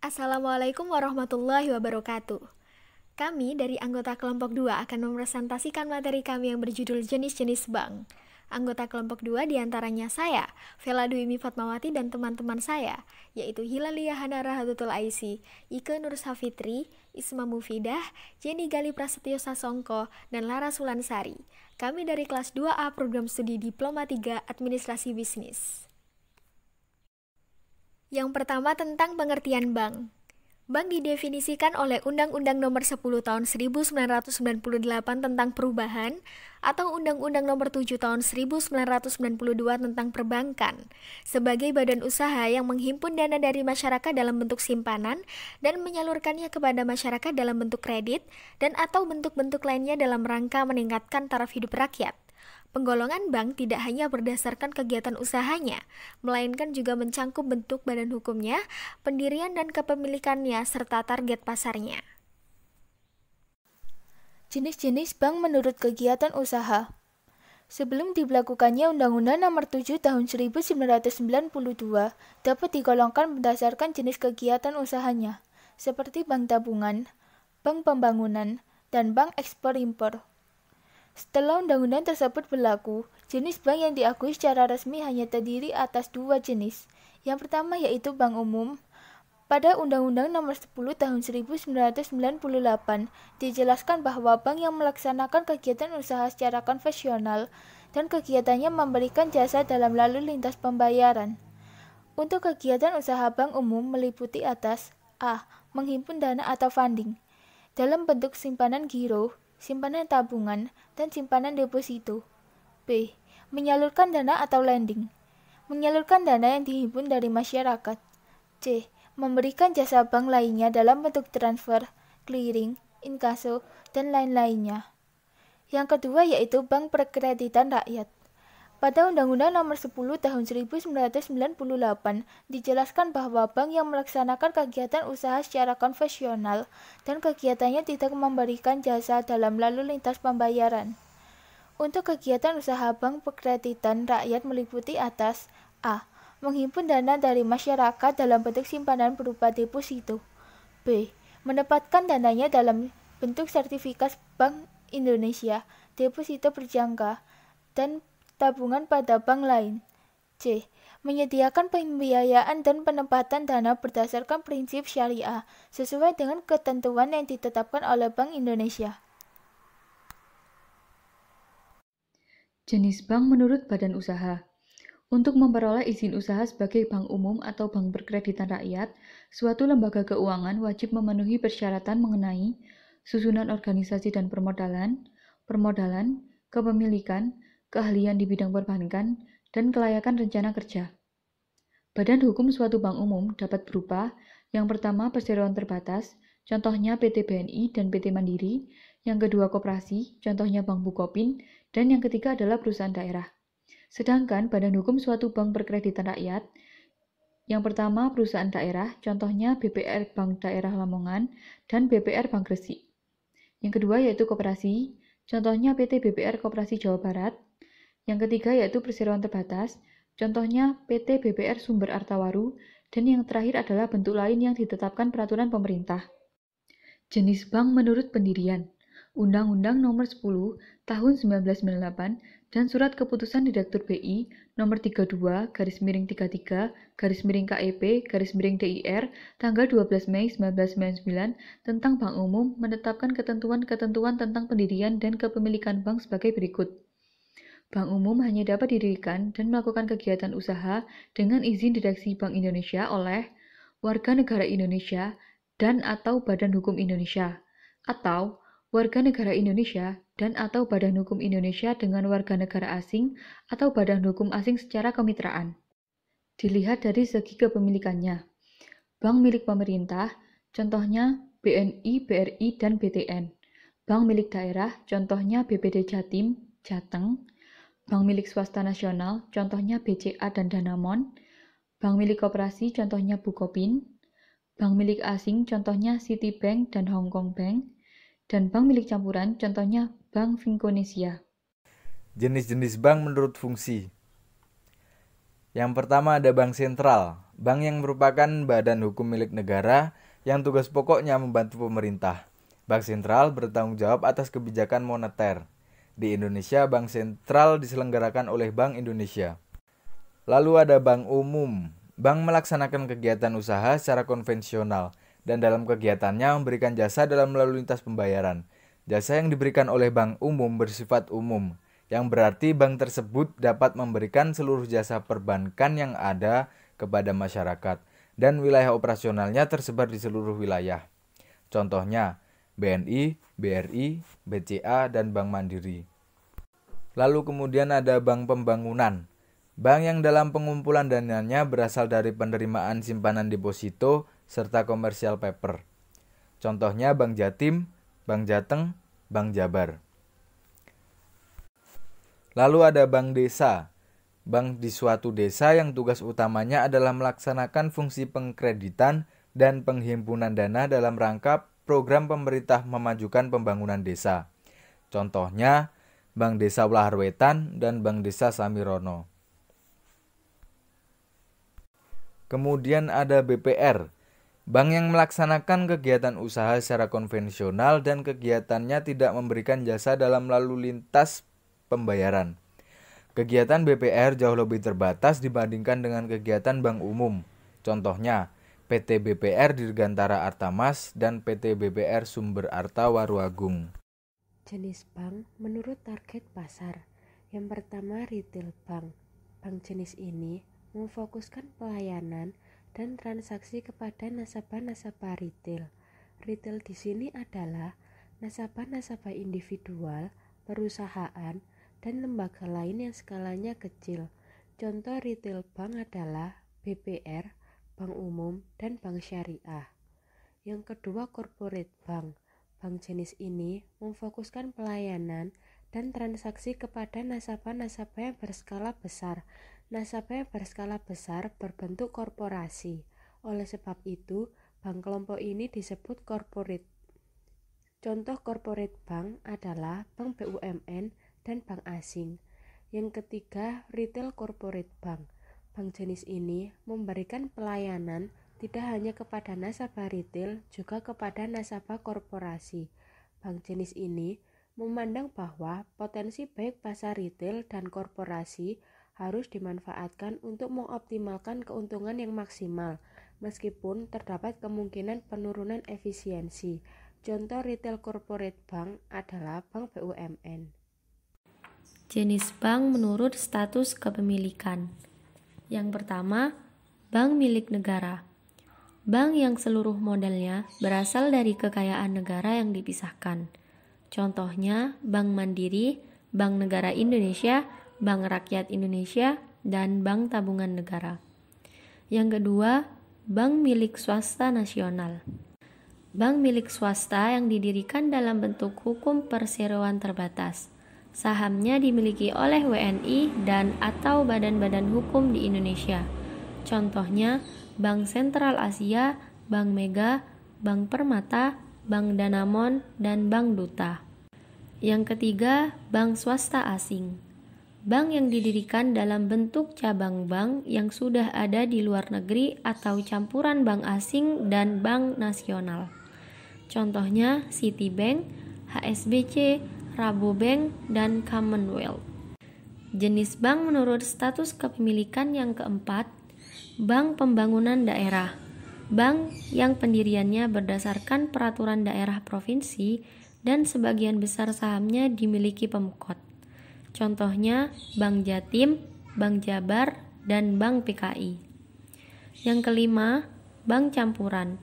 Assalamualaikum warahmatullahi wabarakatuh. Kami dari anggota kelompok 2 akan mempresentasikan materi kami yang berjudul jenis-jenis bank. Anggota kelompok 2 diantaranya saya, Vela Dwimi Fatmawati dan teman-teman saya, yaitu Hilalia Hanara Hatutul Aisi, Ike Nur Safitri, Isma Mufidah, Jenny Gali Prasetyo Sasongko, dan Lara Sulansari. Kami dari kelas 2A Program Studi Diploma 3 Administrasi Bisnis. Yang pertama tentang pengertian bank. Bank didefinisikan oleh Undang-Undang Nomor 10 Tahun 1998 tentang Perubahan atau Undang-Undang Nomor 7 Tahun 1992 tentang Perbankan sebagai badan usaha yang menghimpun dana dari masyarakat dalam bentuk simpanan dan menyalurkannya kepada masyarakat dalam bentuk kredit dan atau bentuk-bentuk lainnya dalam rangka meningkatkan taraf hidup rakyat. Penggolongan bank tidak hanya berdasarkan kegiatan usahanya, melainkan juga mencangkup bentuk badan hukumnya, pendirian dan kepemilikannya, serta target pasarnya. Jenis-jenis bank menurut kegiatan usaha. Sebelum diberlakukannya Undang-Undang Nomor 7 Tahun 1992 dapat digolongkan berdasarkan jenis kegiatan usahanya, seperti bank tabungan, bank pembangunan, dan bank ekspor-impor. Setelah undang-undang tersebut berlaku, jenis bank yang diakui secara resmi hanya terdiri atas dua jenis. Yang pertama yaitu bank umum. Pada Undang-Undang Nomor 10 Tahun 1998 dijelaskan bahwa bank yang melaksanakan kegiatan usaha secara konvensional dan kegiatannya memberikan jasa dalam lalu lintas pembayaran. Untuk kegiatan usaha bank umum meliputi atas: A. Menghimpun dana atau funding dalam bentuk simpanan giro, simpanan tabungan, dan simpanan deposito. B. Menyalurkan dana atau lending. Menyalurkan dana yang dihimpun dari masyarakat. C. Memberikan jasa bank lainnya dalam bentuk transfer, clearing, inkaso, dan lain-lainnya. Yang kedua yaitu bank perkreditan rakyat. Pada Undang-Undang Nomor 10 Tahun 1998 dijelaskan bahwa bank yang melaksanakan kegiatan usaha secara konvensional dan kegiatannya tidak memberikan jasa dalam lalu lintas pembayaran. Untuk kegiatan usaha bank perkreditan rakyat meliputi atas: A. Menghimpun dana dari masyarakat dalam bentuk simpanan berupa deposito. B. Menempatkan dananya dalam bentuk sertifikat Bank Indonesia, deposito berjangka, dan tabungan pada bank lain. C. Menyediakan pembiayaan dan penempatan dana berdasarkan prinsip syariah sesuai dengan ketentuan yang ditetapkan oleh Bank Indonesia. Jenis bank menurut badan usaha. Untuk memperoleh izin usaha sebagai bank umum atau bank berkreditan rakyat, suatu lembaga keuangan wajib memenuhi persyaratan mengenai susunan organisasi dan permodalan, kepemilikan, keahlian di bidang perbankan, dan kelayakan rencana kerja. Badan hukum suatu bank umum dapat berupa: yang pertama perseroan terbatas, contohnya PT BNI dan PT Mandiri; yang kedua koperasi, contohnya Bank Bukopin; dan yang ketiga adalah perusahaan daerah. Sedangkan badan hukum suatu bank berkreditan rakyat, yang pertama perusahaan daerah, contohnya BPR Bank Daerah Lamongan dan BPR Bank Gresik. Yang kedua yaitu koperasi, contohnya PT BPR Koperasi Jawa Barat. Yang ketiga yaitu perseroan terbatas, contohnya PT BPR Sumber Artawaru. Dan yang terakhir adalah bentuk lain yang ditetapkan peraturan pemerintah. Jenis bank menurut pendirian. Undang-Undang Nomor 10 Tahun 1998 dan Surat Keputusan Direktur BI Nomor 32/33/KEP/DIR tanggal 12 Mei 1999 tentang Bank Umum menetapkan ketentuan-ketentuan tentang pendirian dan kepemilikan bank sebagai berikut. Bank umum hanya dapat didirikan dan melakukan kegiatan usaha dengan izin direksi Bank Indonesia oleh warga negara Indonesia dan atau Badan Hukum Indonesia, atau warga negara Indonesia dan atau Badan Hukum Indonesia dengan warga negara asing atau Badan Hukum asing secara kemitraan. Dilihat dari segi kepemilikannya. Bank milik pemerintah, contohnya BNI, BRI, dan BTN. Bank milik daerah, contohnya BPD Jatim, Jateng. Bank milik swasta nasional, contohnya BCA dan Danamon. Bank milik koperasi, contohnya Bukopin. Bank milik asing, contohnya Citibank dan Hong Kong Bank. Dan bank milik campuran, contohnya Bank Finkonesia. Jenis-jenis bank menurut fungsi. Yang pertama ada bank sentral. Bank yang merupakan badan hukum milik negara yang tugas pokoknya membantu pemerintah. Bank sentral bertanggung jawab atas kebijakan moneter. Di Indonesia, bank sentral diselenggarakan oleh Bank Indonesia. Lalu ada bank umum. Bank melaksanakan kegiatan usaha secara konvensional dan dalam kegiatannya memberikan jasa dalam lalu lintas pembayaran. Jasa yang diberikan oleh bank umum bersifat umum, yang berarti bank tersebut dapat memberikan seluruh jasa perbankan yang ada kepada masyarakat dan wilayah operasionalnya tersebar di seluruh wilayah. Contohnya BNI, BRI, BCA, dan Bank Mandiri. Lalu kemudian ada bank pembangunan. Bank yang dalam pengumpulan dananya berasal dari penerimaan simpanan deposito serta komersial paper. Contohnya Bank Jatim, Bank Jateng, Bank Jabar. Lalu ada bank desa. Bank di suatu desa yang tugas utamanya adalah melaksanakan fungsi pengkreditan dan penghimpunan dana dalam rangka program pemerintah memajukan pembangunan desa. Contohnya Bank Desa Welaharwetan dan Bank Desa Samirono. Kemudian ada BPR. Bank yang melaksanakan kegiatan usaha secara konvensional dan kegiatannya tidak memberikan jasa dalam lalu lintas pembayaran. Kegiatan BPR jauh lebih terbatas dibandingkan dengan kegiatan bank umum. Contohnya, PT BPR Dirgantara Artamas dan PT BPR Sumber Arta Waruagung. Jenis bank menurut target pasar. Yang pertama retail bank. Bank jenis ini memfokuskan pelayanan dan transaksi kepada nasabah-nasabah retail. Retail di sini adalah nasabah-nasabah individual, perusahaan, dan lembaga lain yang skalanya kecil. Contoh retail bank adalah BPR, Bank Umum, dan Bank Syariah. Yang kedua corporate bank. Bank jenis ini memfokuskan pelayanan dan transaksi kepada nasabah-nasabah yang berskala besar. Nasabah yang berskala besar berbentuk korporasi. Oleh sebab itu, bank kelompok ini disebut corporate. Contoh corporate bank adalah Bank BUMN dan bank asing. Yang ketiga, retail corporate bank. Bank jenis ini memberikan pelayanan tidak hanya kepada nasabah retail, juga kepada nasabah korporasi. Bank jenis ini memandang bahwa potensi baik pasar retail dan korporasi harus dimanfaatkan untuk mengoptimalkan keuntungan yang maksimal, meskipun terdapat kemungkinan penurunan efisiensi. Contoh retail corporate bank adalah Bank BUMN. Jenis bank menurut status kepemilikan. Yang pertama, bank milik negara. Bank yang seluruh modalnya berasal dari kekayaan negara yang dipisahkan. Contohnya Bank Mandiri, Bank Negara Indonesia, Bank Rakyat Indonesia, dan Bank Tabungan Negara. Yang kedua, bank milik swasta nasional. Bank milik swasta yang didirikan dalam bentuk hukum perseroan terbatas. Sahamnya dimiliki oleh WNI dan atau badan-badan hukum di Indonesia. Contohnya Bank Sentral Asia, Bank Mega, Bank Permata, Bank Danamon, dan Bank Duta. Yang ketiga, bank swasta asing. Bank yang didirikan dalam bentuk cabang bank yang sudah ada di luar negeri atau campuran bank asing dan bank nasional. Contohnya Citibank, HSBC, Rabobank, dan Commonwealth. Jenis bank menurut status kepemilikan yang keempat, bank pembangunan daerah. Bank yang pendiriannya berdasarkan peraturan daerah provinsi dan sebagian besar sahamnya dimiliki Pemkot. Contohnya Bank Jatim, Bank Jabar, dan Bank PKI. Yang kelima, bank campuran.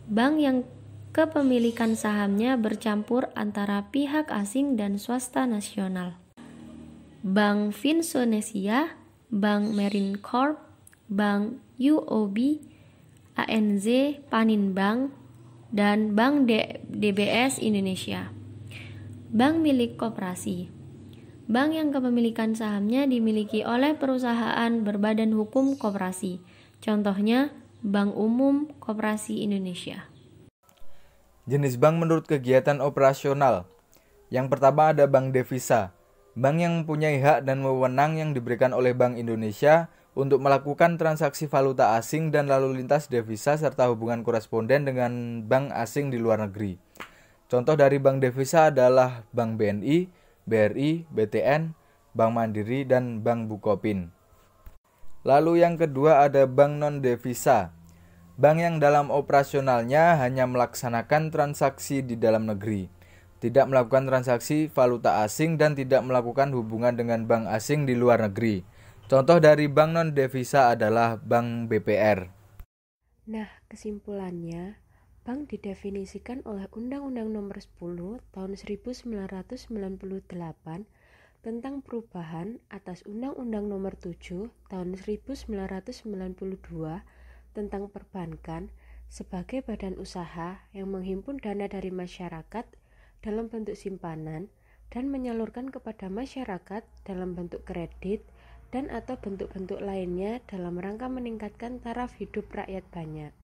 Bank yang kepemilikan sahamnya bercampur antara pihak asing dan swasta nasional. Bank Vinsonesia, Bank Marine Corp, Bank UOB, ANZ Paninbank, dan Bank DBS Indonesia. Bank milik koperasi. Bank yang kepemilikan sahamnya dimiliki oleh perusahaan berbadan hukum koperasi. Contohnya Bank Umum Koperasi Indonesia. Jenis bank menurut kegiatan operasional. Yang pertama ada bank devisa. Bank yang mempunyai hak dan wewenang yang diberikan oleh Bank Indonesia untuk melakukan transaksi valuta asing dan lalu lintas devisa serta hubungan koresponden dengan bank asing di luar negeri. Contoh dari bank devisa adalah Bank BNI, BRI, BTN, Bank Mandiri, dan Bank Bukopin. Lalu yang kedua ada bank non-devisa. Bank yang dalam operasionalnya hanya melaksanakan transaksi di dalam negeri, tidak melakukan transaksi valuta asing dan tidak melakukan hubungan dengan bank asing di luar negeri. Contoh dari bank non-devisa adalah Bank BPR. Nah, kesimpulannya, bank didefinisikan oleh Undang-Undang Nomor 10 Tahun 1998 tentang perubahan atas Undang-Undang Nomor 7 Tahun 1992 tentang perbankan sebagai badan usaha yang menghimpun dana dari masyarakat dalam bentuk simpanan dan menyalurkan kepada masyarakat dalam bentuk kredit dan atau bentuk-bentuk lainnya dalam rangka meningkatkan taraf hidup rakyat banyak.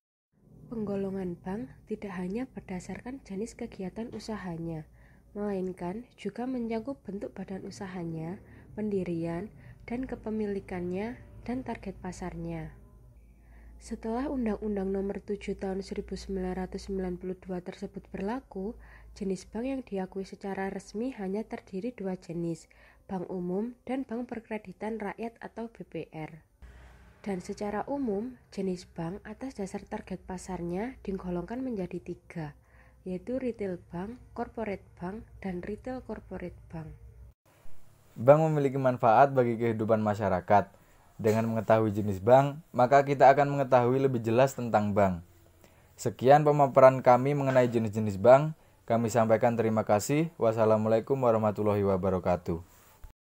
Penggolongan bank tidak hanya berdasarkan jenis kegiatan usahanya, melainkan juga mencakup bentuk badan usahanya, pendirian, dan kepemilikannya, dan target pasarnya. Setelah Undang-Undang Nomor 7 Tahun 1992 tersebut berlaku, jenis bank yang diakui secara resmi hanya terdiri dua jenis, bank umum dan bank perkreditan rakyat atau BPR. Dan secara umum, jenis bank atas dasar target pasarnya digolongkan menjadi tiga, yaitu retail bank, corporate bank, dan retail corporate bank. Bank memiliki manfaat bagi kehidupan masyarakat. Dengan mengetahui jenis bank, maka kita akan mengetahui lebih jelas tentang bank. Sekian pemaparan kami mengenai jenis-jenis bank. Kami sampaikan terima kasih. Wassalamualaikum warahmatullahi wabarakatuh.